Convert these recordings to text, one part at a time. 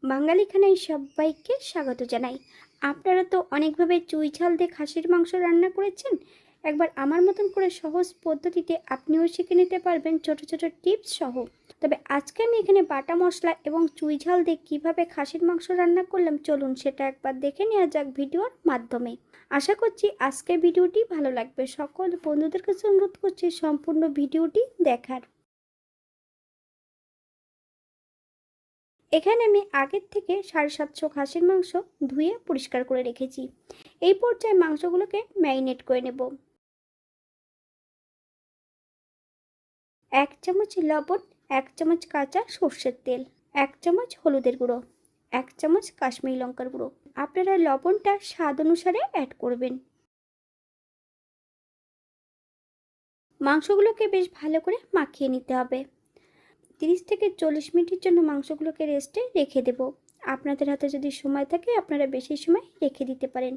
বাঙালি খানায় সবাইকে স্বাগত জানাই। আপনারা তো অনেকভাবে চুই ঝাল দিয়ে খাসির মাংস রান্না করেছেন। একবার আমার মতন করে সহজ পদ্ধতিতে আপনিও শিখে নিতে পারবেন ছোট ছোট টিপস সহ। তবে আজকে আমি এখানে বাটা মশলা এবং চুই ঝাল দিয়ে কীভাবে খাসির মাংস রান্না করলাম, চলুন সেটা একবার দেখে নেওয়া যাক ভিডিওর মাধ্যমে। আশা করছি আজকের ভিডিওটি ভালো লাগবে। সকল বন্ধুদের কাছে অনুরোধ করছি সম্পূর্ণ ভিডিওটি দেখার। এখানে আমি আগের থেকে 750 খাসির মাংস ধুয়ে পরিষ্কার করে রেখেছি। এই পর্যায়ে মাংসগুলোকে ম্যারিনেট করে নেব। 1 চামচ লবণ, 1 চামচ কাঁচা সর্ষের তেল, 1 চামচ হলুদের গুঁড়ো, 1 চামচ কাশ্মীরি লঙ্কার গুঁড়ো। আপনারা লবণটা স্বাদ অনুসারে অ্যাড করবেন। মাংসগুলোকে বেশ ভালো করে মাখিয়ে নিতে হবে। 30 থেকে 40 মিনিটের জন্য মাংসগুলোকে রেস্টে রেখে দেব। আপনাদের হাতে যদি সময় থাকে আপনারা বেশি সময় রেখে দিতে পারেন।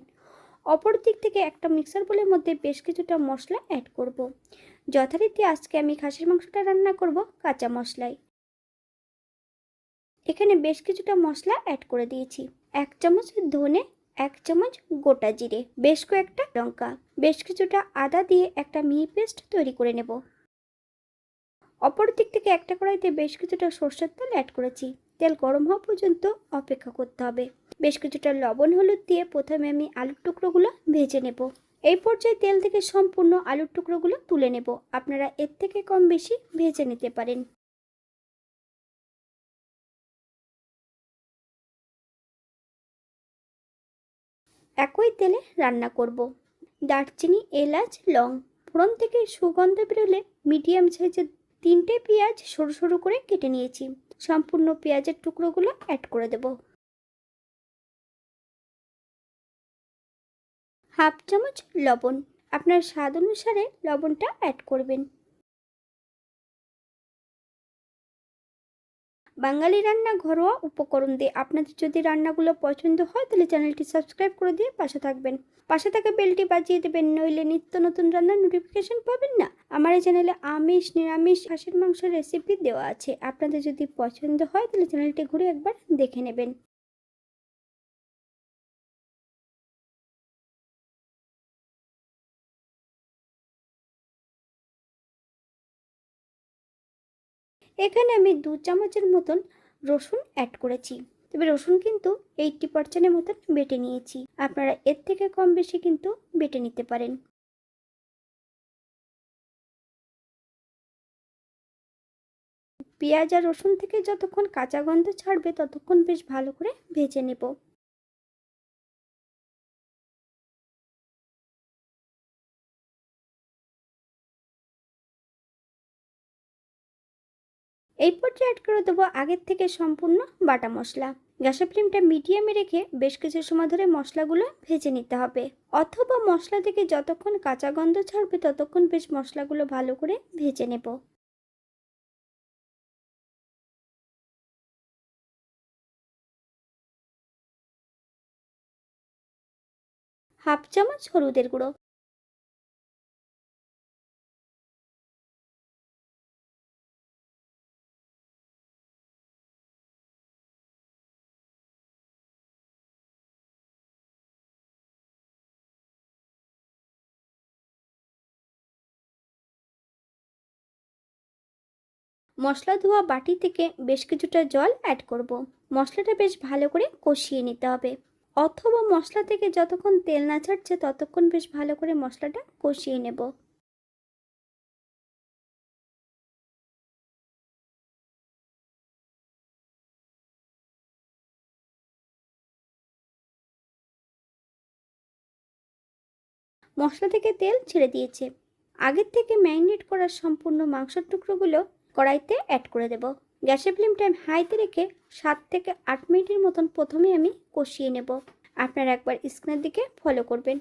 অপর দিক থেকে একটা মিক্সার বোলের মধ্যে বেশ কিছুটা মশলা অ্যাড করব। যথারীতি আজকে আমি খাসির মাংসটা রান্না করব কাঁচা মশলায়। এখানে বেশ কিছুটা মশলা অ্যাড করে দিয়েছি। 1 চামচ ধনে, 1 চামচ গোটা জিরে, বেশ কয়েকটা লঙ্কা, বেশ কিছুটা আদা দিয়ে একটা মিহি পেস্ট তৈরি করে নেব। অপর দিক থেকে একটা কড়াইতে বেশ কিছুটা সরষের তেল অ্যাড করেছি। তেল গরম হওয়া পর্যন্ত অপেক্ষা করতে হবে। বেশ কিছুটা লবণ হলুদ দিয়ে প্রথমে আমি আলুর টুকরোগুলো ভেজে নেব। এই পর্যায়ে তেল থেকে সম্পূর্ণ আলুর টুকরোগুলো তুলে নেব। আপনারা এর থেকে কম বেশি ভেজে নিতে পারেন। একই তেলে রান্না করব। দারচিনি, এলাচ, লং, ফোড়ন থেকে সুগন্ধ বেরোলে মিডিয়াম সাইজের 3টে পেঁয়াজ সরু সরু করে কেটে নিয়েছি। সম্পূর্ণ পেঁয়াজের টুকরোগুলো অ্যাড করে দেব। হাফ চামচ লবণ, আপনার স্বাদ অনুসারে লবণটা অ্যাড করবেন। বাঙালি রান্না ঘরোয়া উপকরণ দিয়ে আপনাদের যদি রান্নাগুলো পছন্দ হয় তাহলে চ্যানেলটি সাবস্ক্রাইব করে দিয়ে পাশে থাকবেন। পাশে থাকা বেলটি বাজিয়ে দেবেন, নইলে নিত্য নতুন রান্নার নোটিফিকেশন পাবেন না। আমার এই চ্যানেলে আমিষ নিরামিষ খাসির মাংসের রেসিপি দেওয়া আছে। আপনাদের যদি পছন্দ হয় তাহলে চ্যানেলটি ঘুরে একবার দেখে নেবেন। এখানে আমি 2 চামচের মতন রসুন অ্যাড করেছি। তবে রসুন কিন্তু 80% মতন বেটে নিয়েছি। আপনারা এর থেকে কম বেশি কিন্তু বেটে নিতে পারেন। পেঁয়াজ আর রসুন থেকে যতক্ষণ কাঁচা গন্ধ ছাড়বে ততক্ষণ বেশ ভালো করে ভেজে নেব। এই পর্যায়ে অ্যাড করে দেবো আগের থেকে সম্পূর্ণ বাটা মশলা। গ্যাসের ফ্লেমটা মিডিয়ামে রেখে বেশ কিছু সময় ধরে মশলাগুলো ভেজে নিতে হবে, অথবা মশলা থেকে যতক্ষণ কাঁচা গন্ধ ছাড়বে ততক্ষণ বেশ মশলাগুলো ভালো করে ভেজে নেব। হাফ চামচ হলুদের গুঁড়ো, মশলা ধোয়া বাটি থেকে বেশ কিছুটা জল অ্যাড করব। মশলাটা বেশ ভালো করে কষিয়ে নিতে হবে, অথবা মশলা থেকে যতক্ষণ তেল না ছাড়ছে ততক্ষণ বেশ ভালো করে মশলাটা কষিয়ে নেব। মশলা থেকে তেল ছেড়ে দিয়েছে। আগের থেকে ম্যারিনেট করা সম্পূর্ণ মাংসের টুকরোগুলো কড়াইতে অ্যাড করে দেব। গ্যাসের ফ্লেমটা হাইতে রেখে 7 থেকে 8 মিনিটের মতন প্রথমে আমি কষিয়ে নেব। আপনারা একবার স্ক্রিনের দিকে ফলো করবেন।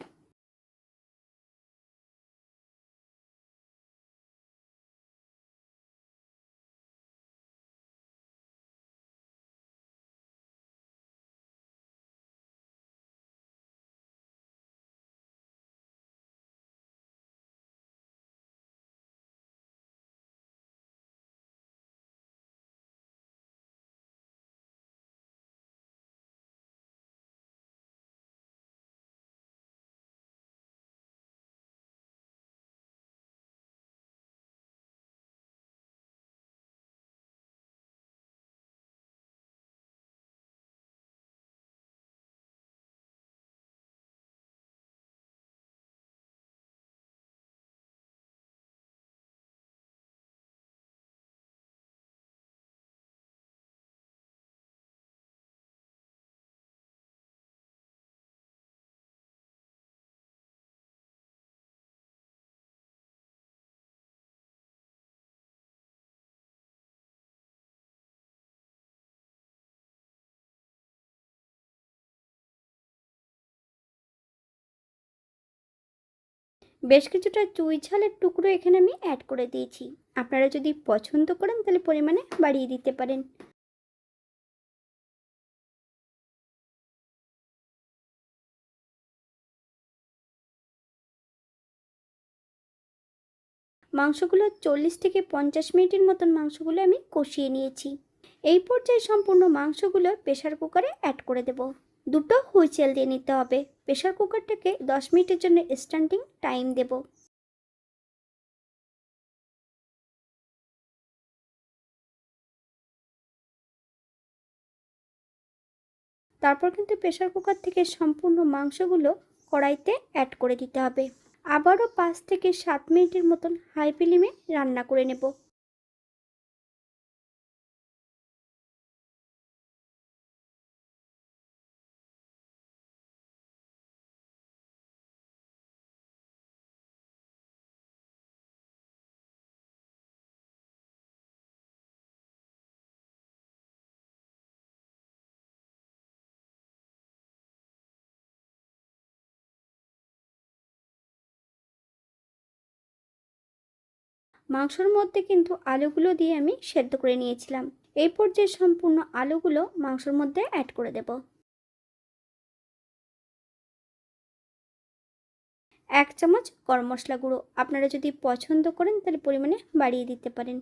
বেশ কিছুটা চুই ঝালের টুকরো এখানে আমি অ্যাড করে দিয়েছি। আপনারা যদি পছন্দ করেন তাহলে পরিমাণে বাড়িয়ে দিতে পারেন। মাংসগুলো 40 থেকে 50 মিনিটের মতন মাংসগুলো আমি কষিয়ে নিয়েছি। এই পর্যায়ে সম্পূর্ণ মাংসগুলো প্রেসার কুকারে অ্যাড করে দেব। দুটো হুইসেল দিয়ে নিতে হবে। প্রেসার কুকারটাকে 10 মিনিটের জন্য স্ট্যান্ডিং টাইম দেব। তারপর কিন্তু প্রেসার কুকার থেকে সম্পূর্ণ মাংসগুলো কড়াইতে অ্যাড করে দিতে হবে। আবারও 5 থেকে 7 মিনিটের মতন হাই ফ্লেমে রান্না করে নেব। মাংসর মধ্যে কিন্তু আলুগুলো দিয়ে আমি সেদ্ধ করে নিয়েছিলাম। এই পর্যায়ে সম্পূর্ণ আলুগুলো মাংসর মধ্যে অ্যাড করে দেব। 1 চামচ গরম মশলা গুঁড়ো, আপনারা যদি পছন্দ করেন তাহলে পরিমাণে বাড়িয়ে দিতে পারেন।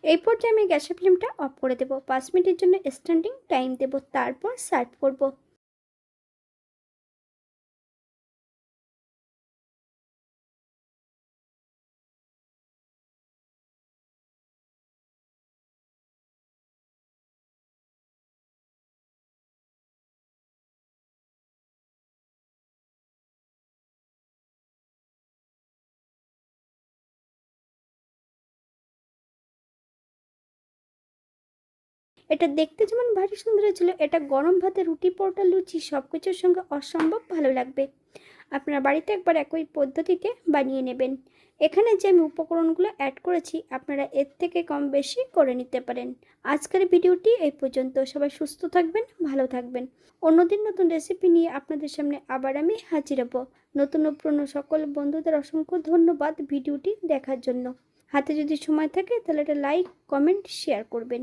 এই পর্যায়ে আমি গ্যাসের ফ্লেমটা অফ করে দেব। 5 মিনিটের জন্য স্ট্যান্ডিং টাইম দেব, তারপর সার্ভ করব। এটা দেখতে যেমন ভারী সুন্দর ছিল, এটা গরম ভাতে, রুটি, পরোটা, লুচি সব কিছুর সঙ্গে অসম্ভব ভালো লাগবে। আপনারা বাড়িতে একবার একই পদ্ধতিতে বানিয়ে নেবেন। এখানে যে আমি উপকরণগুলো অ্যাড করেছি আপনারা এর থেকে কম বেশি করে নিতে পারেন। আজকের ভিডিওটি এই পর্যন্ত। সবাই সুস্থ থাকবেন, ভালো থাকবেন। অন্যদিন নতুন রেসিপি নিয়ে আপনাদের সামনে আবার আমি হাজির হব। নতুন ও পুরনো সকল বন্ধুদের অসংখ্য ধন্যবাদ ভিডিওটি দেখার জন্য। হাতে যদি সময় থাকে তাহলে একটা লাইক, কমেন্ট, শেয়ার করবেন।